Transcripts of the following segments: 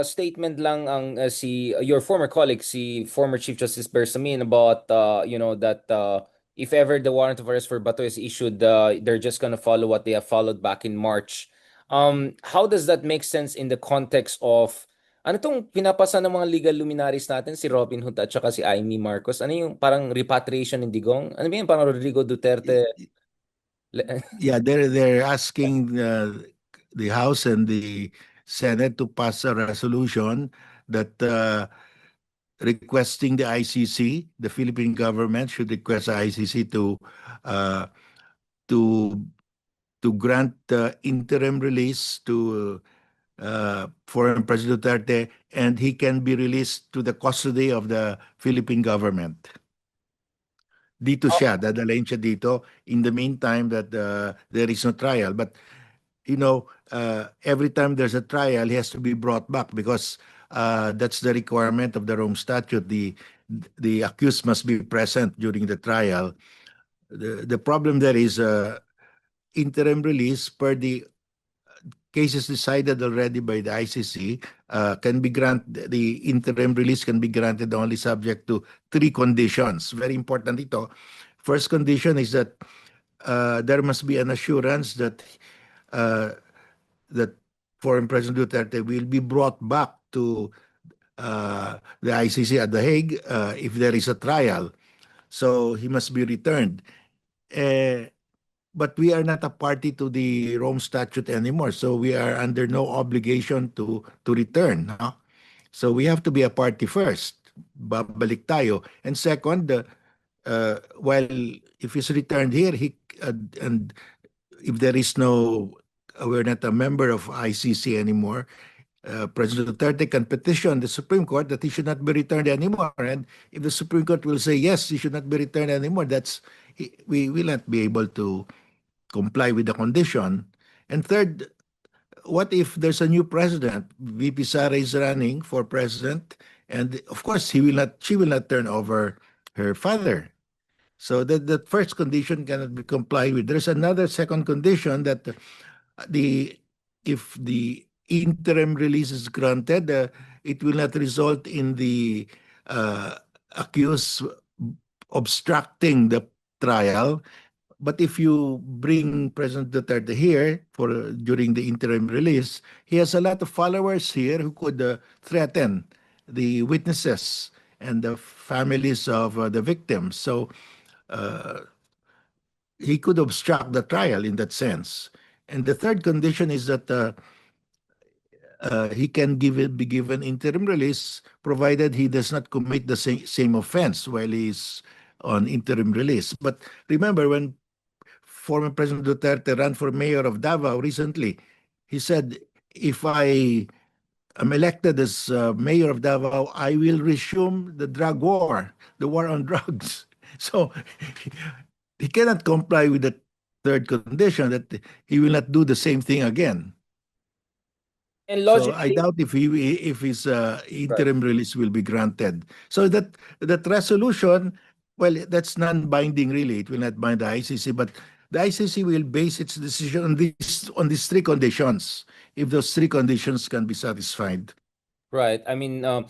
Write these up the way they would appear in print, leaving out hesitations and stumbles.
statement lang ang your former colleague, si former Chief Justice Bersamin about that if ever the warrant of arrest for Bato is issued, they're just gonna follow what they have followed back in March. How does that make sense in the context of ano tong pinapasa ng mga legal luminaries natin, si Robin Hood at saka si Amy Marcos? Ano yung parang repatriation ng digong? Ano ba yun? Parang Rodrigo Duterte? Yeah, they're asking the House and the Senate to pass a resolution that requesting the ICC, the Philippine government should request the ICC uh, to to grant interim release to former President Duterte, and he can be released to the custody of the Philippine government. Dito siya, dadalhin siya dito in the meantime that there is no trial. But every time there's a trial, he has to be brought back because that's the requirement of the Rome Statute. The accused must be present during the trial. The problem there is interim release per the cases decided already by the ICC can be granted. The interim release can be granted only subject to three conditions. Very important ito. First condition is that there must be an assurance uh, that foreign President Duterte will be brought back to the ICC at The Hague if there is a trial. So he must be returned. Uh, but we are not a party to the Rome Statute anymore, so we are under no obligation to return. No? So we have to be a party first. Babalik tayo. And second, while if he's returned here, and if there is no, we're not a member of ICC anymore, President Duterte can petition the Supreme Court that he should not be returned anymore. And if the Supreme Court will say, yes, he should not be returned anymore, we will not be able to comply with the condition. And third, what if there's a new president? VP Sara is running for president, and of course she will not turn over her father. So that first condition cannot be complied with. There's another second condition that the if the interim release is granted, it will not result in the accused obstructing the trial. But if you bring President Duterte here for during the interim release, he has a lot of followers here who could threaten the witnesses and the families of the victims. So he could obstruct the trial in that sense. And the third condition is that he can be given interim release provided he does not commit the same offense while he's on interim release. But remember, when former President Duterte ran for mayor of Davao recently, he said, if I am elected as mayor of Davao, I will resume the drug war, the war on drugs. So he cannot comply with the third condition that he will not do the same thing again. And So I logically, doubt if his interim release will be granted. So that resolution, well, that's non-binding really. It will not bind the ICC, but the ICC will base its decision on these three conditions. If those three conditions can be satisfied. right. I mean, uh,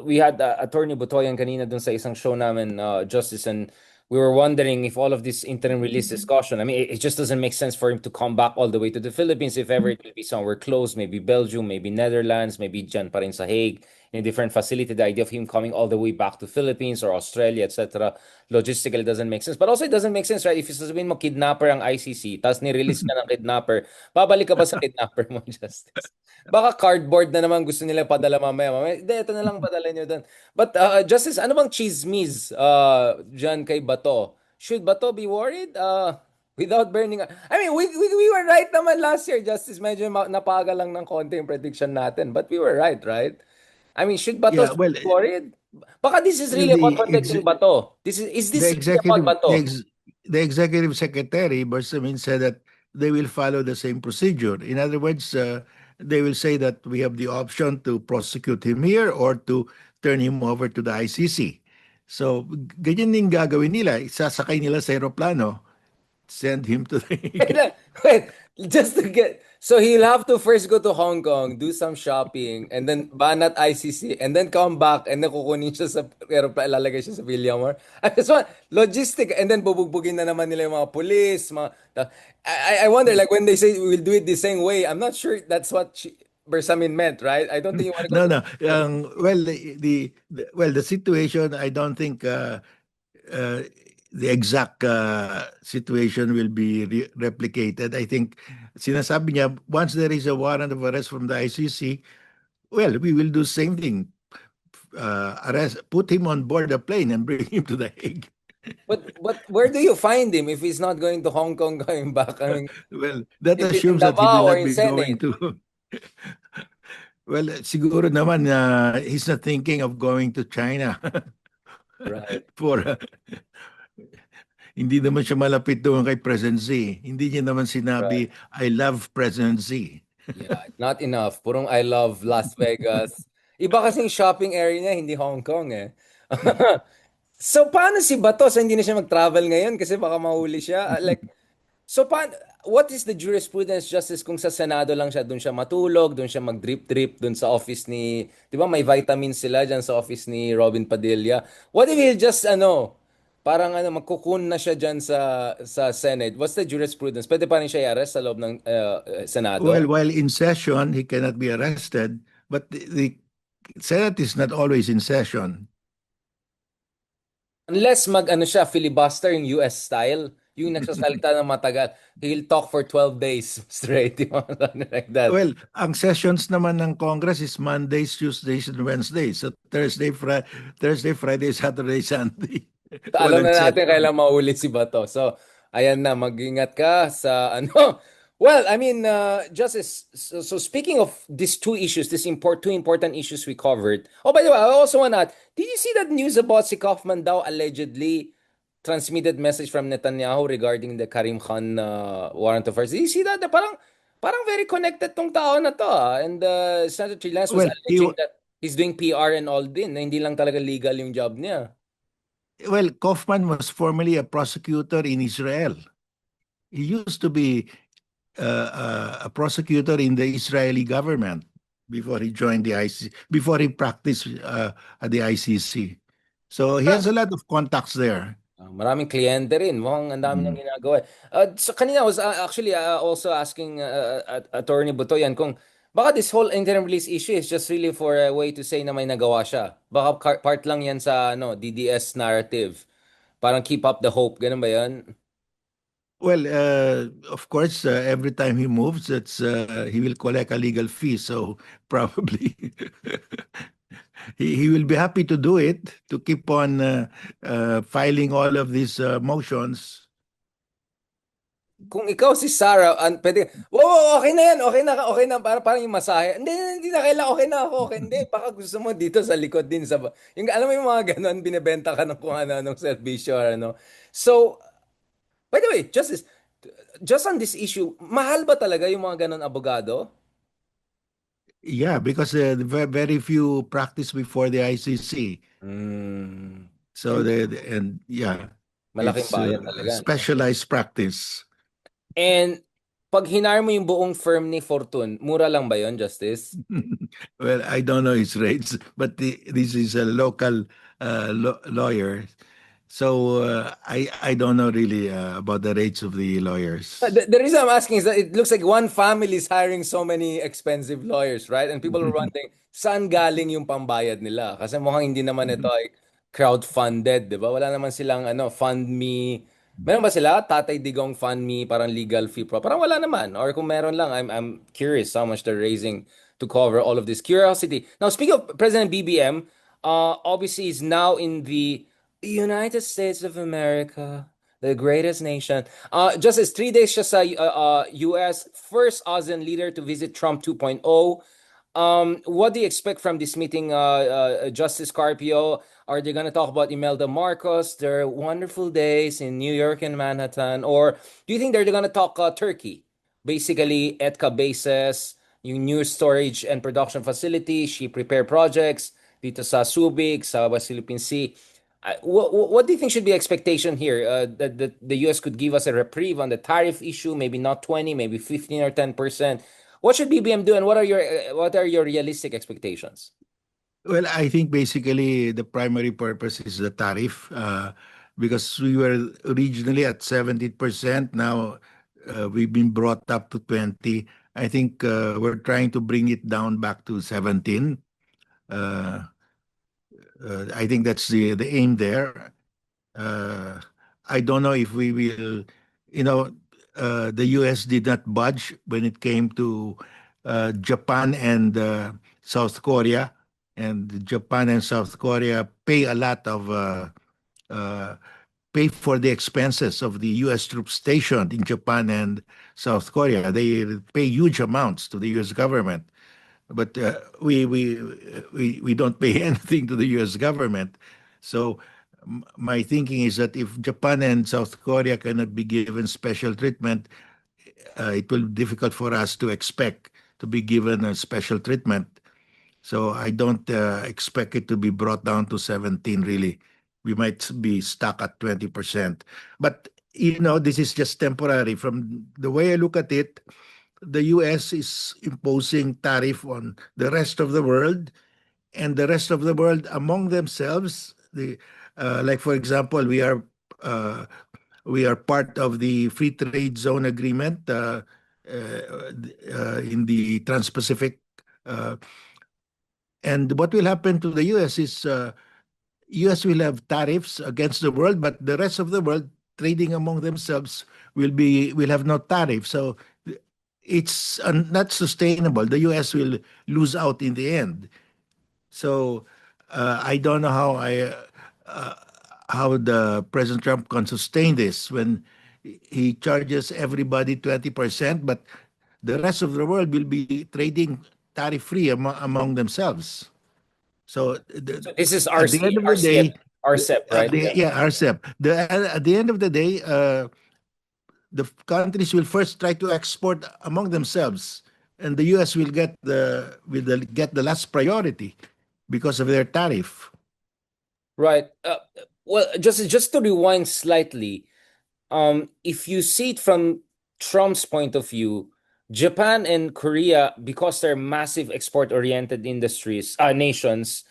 we had Attorney Butoyan kanina dun sa isang show namin, Justice, and we were wondering if all of this interim release discussion, I mean, it just doesn't make sense for him to come back all the way to the Philippines if ever it will be somewhere close, maybe Belgium, maybe Netherlands, maybe dyan pa rin sa Hague, in a different facility. The idea of him coming all the way back to Philippines or Australia, etc. Logistically doesn't make sense. But also it doesn't make sense, right? If sasabihin mo kidnapper ang ICC, tapos ni-release ka ng kidnapper, babalik ka ba sa kidnapper mo, Justice? Baka cardboard na naman gusto nila padala mamaya. Hindi, ito na lang padala nyo doon. But Justice, ano bang chismis dyan kay Bato? Should Bato be worried? Without burning... I mean, we were right naman last year, Justice. Medyo napaga lang ng konti yung prediction natin. But we were right, right? I mean, should Bato Yeah, still be worried? Baka this is well, really about protecting Bato. Is the this really about executive Bato? the executive secretary Bersamin said that they will follow the same procedure. In other words, they will say that we have the option to prosecute him here or to turn him over to the ICC. So, ganyan din gagawin nila. Isasakay nila sa aeroplano, send him to the... Wait, wait. Just to get, so he'll have to first go to Hong Kong, do some shopping, and then banat ICC, and then come back, and then kukunin siya sa aeroplane, lalagay siya sa Villamor. I just want logistic, and then bubugbugin na naman nila yung mga police, I wonder, like, when they say we'll do it the same way, I'm not sure that's what Bersamin meant, right? I don't think you want to go No, to. no. Well, the situation, I don't think uh, the exact situation will be replicated. I think sinasabi niya, once there is a warrant of arrest from the ICC, well, we will do same thing. Arrest, put him on board the plane and bring him to the Hague. But where do you find him if he's not going to Hong Kong, going back? I mean, Well, that if he's in assumes that he Davao will or not in be going Senate, to. Well, siguro naman he's not thinking of going to China right? for hindi naman siya malapit doon kay President Z. Hindi niya naman Right. sinabi, I love President Z. Yeah, not enough. Purong I love Las Vegas. Iba kasing shopping area niya, hindi Hong Kong eh. So paano si Bato? So hindi na siya mag-travel ngayon kasi baka mahuli siya. Like, so paano, what is the jurisprudence justice kung sa Senado lang siya, doon siya matulog, doon siya mag-drip-drip, doon sa office ni, di ba may vitamins sila dyan sa office ni Robin Padilla. What if he'll just, parang magkukun na siya dyan sa Senate? What's the jurisprudence? Pwede pa rin siya i-arrest sa loob ng Well, Senado? while in session, he cannot be arrested, but the Senate is not always in session. Unless mag-ano siya, filibuster yung US style, yung nagsasalita ng matagal. He'll talk for 12 days straight, something like that. Well, ang sessions naman ng Congress is Mondays, Tuesdays, and Wednesdays. So Thursday, Friday, Saturday, Sunday. So, alam Walang na natin session. kailan mahuli si Bato. So, ayan na, mag-ingat ka sa ano. Well, I mean, Justice, so speaking of these two issues, two important issues we covered. Oh, by the way, I also want to add, did you see that news about si Kaufman daw allegedly transmitted message from Netanyahu regarding the Karim Khan warrant of arrest? Did you see that? Parang very connected tong tao na to. And Senator Trillanes was Well, alleging that he's doing PR and all din, na hindi lang talaga legal yung job niya. Kaufman was formerly a prosecutor in Israel. He used to be a prosecutor in the Israeli government before he joined the ICC, before he practiced at the ICC. So he has a lot of contacts there. Maraming kliyente rin. Mukhang ang dami niyang Mm. ginagawa. So kanina I was actually also asking Attorney Butoyan kung baka this whole interim release issue is just really for a way to say na may nagawa siya. Baka part lang yan sa DDS narrative. Parang keep up the hope. Ganun ba yan? Well, of course, every time he moves, he will collect a legal fee. So probably he will be happy to do it to keep on filing all of these motions. Kung ikaw si Sarah, pwede, wow, okay na yan, okay na, parang yung masahe. Hindi na kailangan, okay na ako, okay. Hindi, baka gusto mo dito sa likod din, yung, alam mo yung mga ganun, binibenta ka ng kung ano, servisyo, or ano. So, by the way, just on this issue, mahal ba talaga yung mga ganun abogado? Yeah, because very few practice before the ICC. Hmm. So and yeah, Malaking it's bayan a talaga, no? specialized practice. And, pag hinar mo yung buong firm ni Fortune, mura lang ba yon, Justice? Well, I don't know his rates, but this is a local lawyer. So I don't know really about the rates of the lawyers. The reason I'm asking is that it looks like one family is hiring so many expensive lawyers, right? And people are wondering, saan galing yung pambayad nila? Kasi mukhang hindi naman ito ay crowdfunded, di ba? Wala naman silang fund me. Meron ba sila? Tatay Digong fund me, parang legal fee pro? Parang wala naman. Or kung meron lang, I'm curious how much they're raising to cover all of this. Curiosity. Now, speaking of President BBM, obviously is now in the United States of America, the greatest nation. Just as 3 days siya sa US, first ASEAN leader to visit Trump 2.0. What do you expect from this meeting, Justice Carpio? Are they going to talk about Imelda Marcos, their wonderful days in New York and Manhattan? Or do you think they're going to talk Turkey? Basically, ETCA bases, yung new storage and production facility, she prepare projects dito sa Subic, sa West Philippine Sea. What do you think should be expectation here? That the US could give us a reprieve on the tariff issue, maybe not 20, maybe 15 or 10%. What should BBM do, and what are your realistic expectations? Well, I think basically the primary purpose is the tariff, because we were originally at 70%. Now we've been brought up to 20. I think we're trying to bring it down back to 17. Uh, I think that's the aim there. Uh, I don't know if we will, you know, the US did not budge when it came to Japan and South Korea. And Japan and South Korea pay a lot of, uh, pay for the expenses of the US troops stationed in Japan and South Korea. They pay huge amounts to the US government. But we don't pay anything to the U.S. government. So my thinking is that if Japan and South Korea cannot be given special treatment, it will be difficult for us to expect to be given a special treatment. So I don't expect it to be brought down to 17, really. We might be stuck at 20%. But, this is just temporary. From the way I look at it, the US is imposing tariff on the rest of the world, and the rest of the world among themselves. Like for example, uh, we are part of the free trade zone agreement in the Trans-Pacific. Uh, and what will happen to the US is US will have tariffs against the world, but the rest of the world trading among themselves will have no tariff. So it's not sustainable. The US will lose out in the end. So I don't know uh, how the President Trump can sustain this when he charges everybody 20%, but the rest of the world will be trading tariff free among themselves. So So this is at the end of the RCEP, day, RCEP, right? Yeah. yeah, RCEP. At the end of the day, the countries will first try to export among themselves, and the U.S. get the last priority because of their tariff. Right. Well, just to rewind slightly, if you see it from Trump's point of view, Japan and Korea, because they're massive export-oriented nations,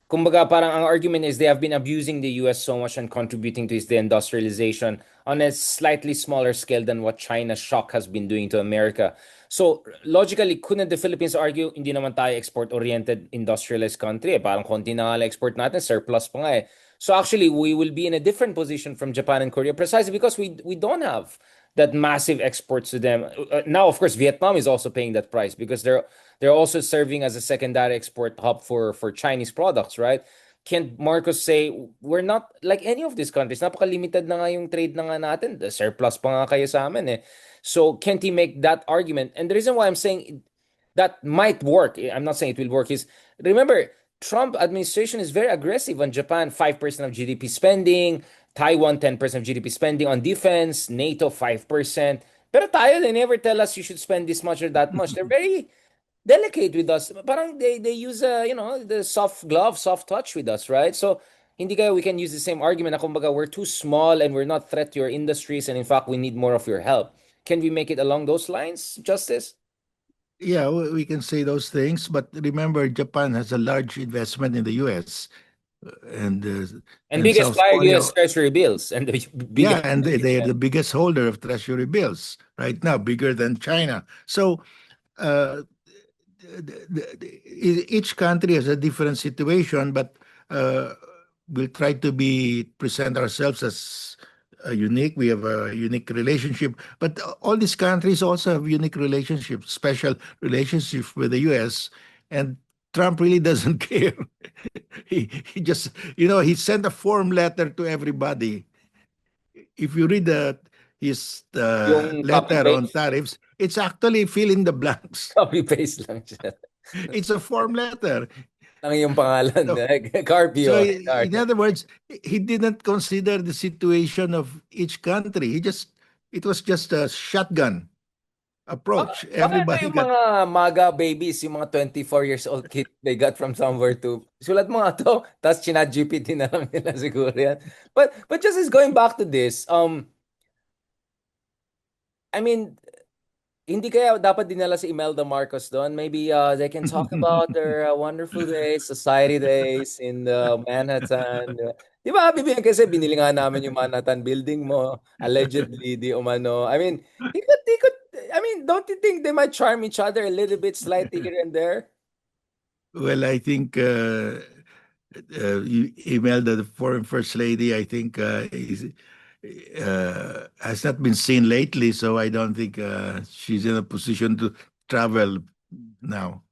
kumbaga parang ang argument is they have been abusing the US so much and contributing to its deindustrialization on a slightly smaller scale than what China's shock has been doing to America. So logically, couldn't the Philippines argue hindi naman tayo export-oriented industrialized country? Parang konti na nga lang export natin, surplus pa nga eh. So actually, we will be in a different position from Japan and Korea precisely because we don't have that massive exports to them. Now, of course, Vietnam is also paying that price because they're also serving as a secondary export hub for Chinese products, right? Can Marcos say we're not like any of these countries? Napaka-limited na nga yung trade na nga natin. The surplus pa nga kayo sa amin eh. So can't he make that argument? And the reason why I'm saying that might work, I'm not saying it will work, is remember, Trump administration is very aggressive on Japan, 5% of GDP spending, Taiwan 10% of GDP spending on defense, NATO 5%. Pero tayo, they never tell us you should spend this much or that much. They're very delicate with us. Parang they use the soft glove, soft touch with us, right? So hindi kaya we can use the same argument na kumbaga we're too small and we're not threat to your industries and in fact we need more of your help. Can we make it along those lines, Justice? Yeah, we can say those things, but remember, Japan has a large investment in the U.S. and And biggest South buyer Korea. US Treasury bills and the Yeah, biggest and they're the biggest holder of treasury bills right now, bigger than China. So uh, each country has a different situation, but uh, we'll try to be present ourselves as unique. We have a unique relationship, but all these countries also have unique relationships, special relationships with the U.S. And Trump really doesn't care. He just he sent a form letter to everybody. If you read his yung copy letter on paste. tariffs, it's actually fill in the blanks. Copy paste lang siya. It's a form letter. Lang yung pangalan. So, so Carpio. in other words, he didn't consider the situation of each country. It was just a shotgun approach. Baka ito Everybody yung got. mga MAGA babies, yung mga 24 years old kid they got from somewhere to sulat mo nga to, tapos chinat GPT na lang nila siguro yan. But just is going back to this, I mean, hindi kaya dapat dinala si Imelda Marcos doon? Maybe they can talk about their wonderful days, society days in the Manhattan. Di ba, BBM kasi binili nga namin yung Manhattan building mo, allegedly, di umano. I mean, I mean, don't you think they might charm each other a little bit, slightly here and there? Well, I think Imelda, the foreign first lady, I think has not been seen lately, so I don't think she's in a position to travel now.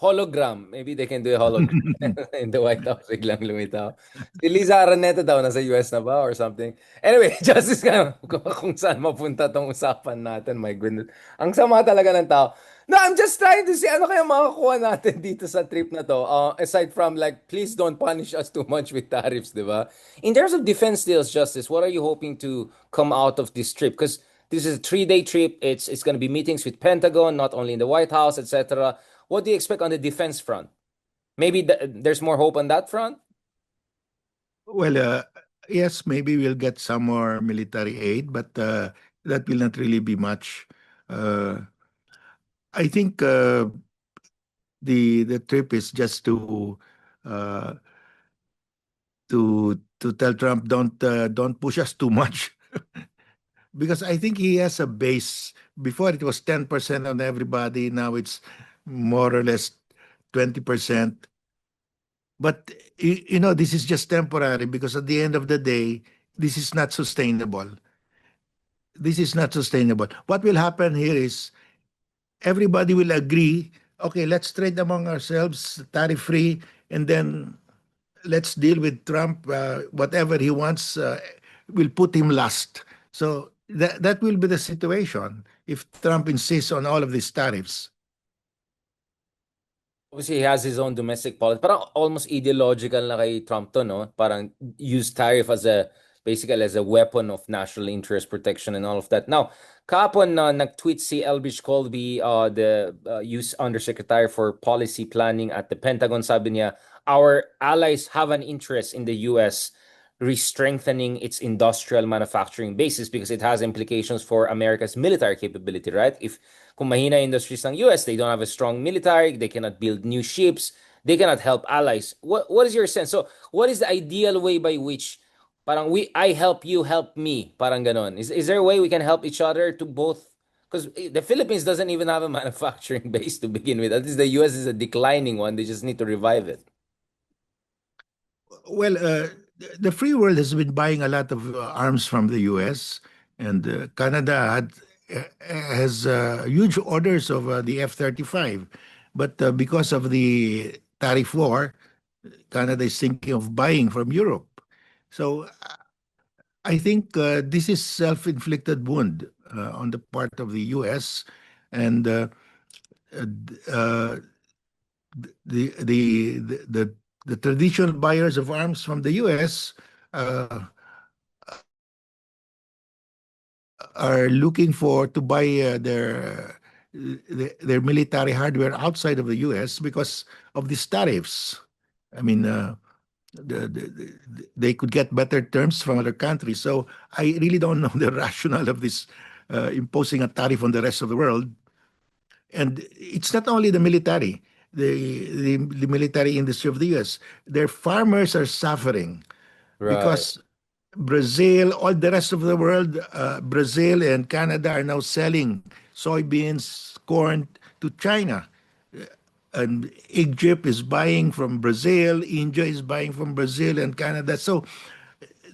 Hologram. Maybe they can do a hologram in the White House. Biglang lumitaw. Si Liza Araneta daw, nasa US na ba or something? Anyway, Justice ka kung saan mapunta tong usapan natin. My goodness. Ang sama talaga ng tao. No, I'm just trying to see ano kaya makakuha natin dito sa trip na to. Aside from like, please don't punish us too much with tariffs, di ba? In terms of defense deals, Justice, what are you hoping to come out of this trip? Because this is a 3-day trip. It's going to be meetings with Pentagon, not only in the White House, etc. What do you expect on the defense front? Maybe there's more hope on that front. Well, yes, maybe we'll get some more military aid, but that will not really be much. Uh, I think the trip is just uh, to tell Trump don't push us too much because I think he has a base. Before it was 10% on everybody, now it's more or less 20%. But this is just temporary because at the end of the day, this is not sustainable. This is not sustainable. What will happen here is everybody will agree, okay, let's trade among ourselves, tariff free, and then let's deal with Trump. Whatever he wants, we'll put him last. So that will be the situation if Trump insists on all of these tariffs. Obviously, he has his own domestic policy. Parang almost ideological na kay Trump to, no? Parang use tariff as basically as a weapon of national interest protection and all of that. Now, kahapon nag-tweet si Elbridge Colby, the US Undersecretary for Policy Planning at the Pentagon. Sabi niya, our allies have an interest in the US re-strengthening its industrial manufacturing basis because it has implications for America's military capability, right? If kung mahina industries ng US, they don't have a strong military, they cannot build new ships, they cannot help allies. What is your sense? So, what is the ideal way by which parang I help you, help me, parang ganon? Is there a way we can help each other to both because the Philippines doesn't even have a manufacturing base to begin with. At least the US is a declining one. They just need to revive it. Well, the free world has been buying a lot of arms from the U.S. and Canada has huge orders of the F-35, but because of the tariff war, Canada is thinking of buying from Europe. So I think this is self-inflicted wound on the part of the U.S. and uh, the traditional buyers of arms from the U.S. Uh, are looking for to buy their military hardware outside of the U.S. because of these tariffs. I mean, they could get better terms from other countries. So I really don't know the rationale of this imposing a tariff on the rest of the world. And it's not only the military, the military industry of the U.S. Their farmers are suffering Right. because Brazil, all the rest of the world, Brazil and Canada are now selling soybeans, corn to China. And Egypt is buying from Brazil, India is buying from Brazil and Canada. So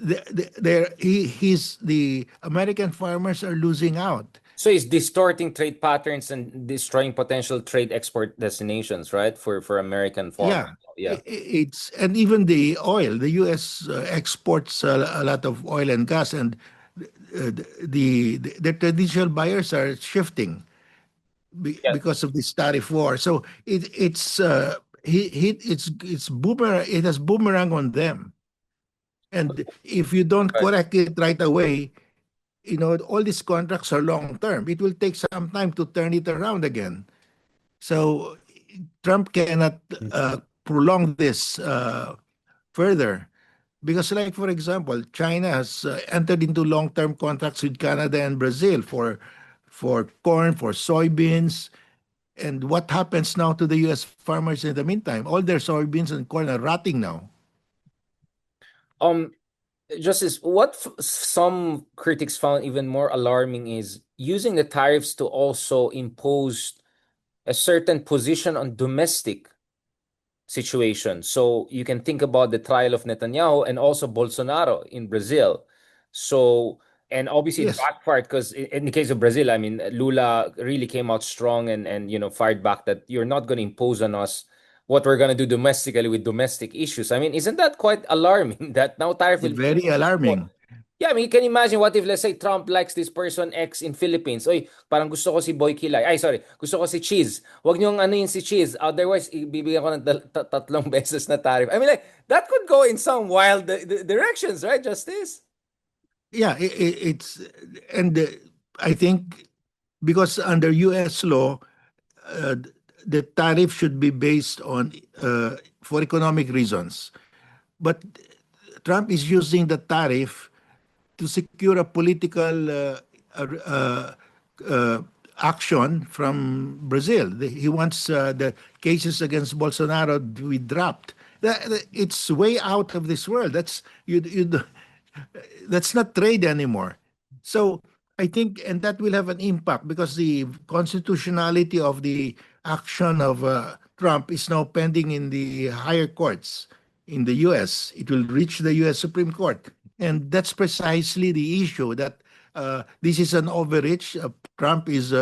the American farmers are losing out. So it's distorting trade patterns and destroying potential trade export destinations, right? For American farmers. Yeah, Yeah. it's and even the oil. The U.S. Exports a lot of oil and gas, and the traditional buyers are shifting Yeah. because of this tariff war. So it's boomerang. It has boomerang on them, and if you don't Right. correct it right away, all these contracts are long term. It will take some time to turn it around again. So Trump cannot prolong this further because, like for example, China has entered into long-term contracts with Canada and Brazil for corn, for soybeans. And what happens now to the U.S. farmers in the meantime? All their soybeans and corn are rotting now. Um, Justice, what some critics found even more alarming is using the tariffs to also impose a certain position on domestic situation. So you can think about the trial of Netanyahu and also Bolsonaro in Brazil. So, and obviously it Yes, backfired because in the case of Brazil, I mean, Lula really came out strong and fired back that you're not going to impose on us what we're going to do domestically with domestic issues. I mean, isn't that quite alarming that now tariff will be very alarming. yeah, I mean, you can imagine what if, let's say, Trump likes this person X in Philippines. Oy, parang gusto ko si Boy Kilay. Ay, sorry. Gusto ko si Cheese. Huwag niyong ano yun si Cheese. Otherwise, ibibigyan ko ng tatlong beses na tariff. I mean, like, that could go in some wild directions, right, Justice? Yeah, it's and I think because under U.S. law, uh, the tariff should be based on for economic reasons. But Trump is using the tariff to secure a political uh, action from Brazil. He wants the cases against Bolsonaro to be dropped. It's way out of this world. That's not trade anymore. So I think, and that will have an impact because the constitutionality of the action of Trump is now pending in the higher courts in the U.S. It will reach the U.S. Supreme Court, and that's precisely the issue. That this is an overreach. Trump is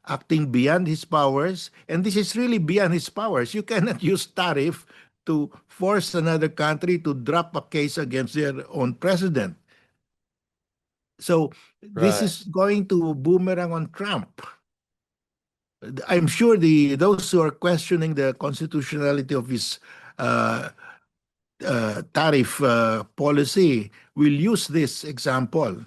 acting beyond his powers, and this is really beyond his powers. You cannot use tariff to force another country to drop a case against their own president. So this Right. is going to boomerang on Trump. I'm sure those who are questioning the constitutionality of his tariff policy will use this example.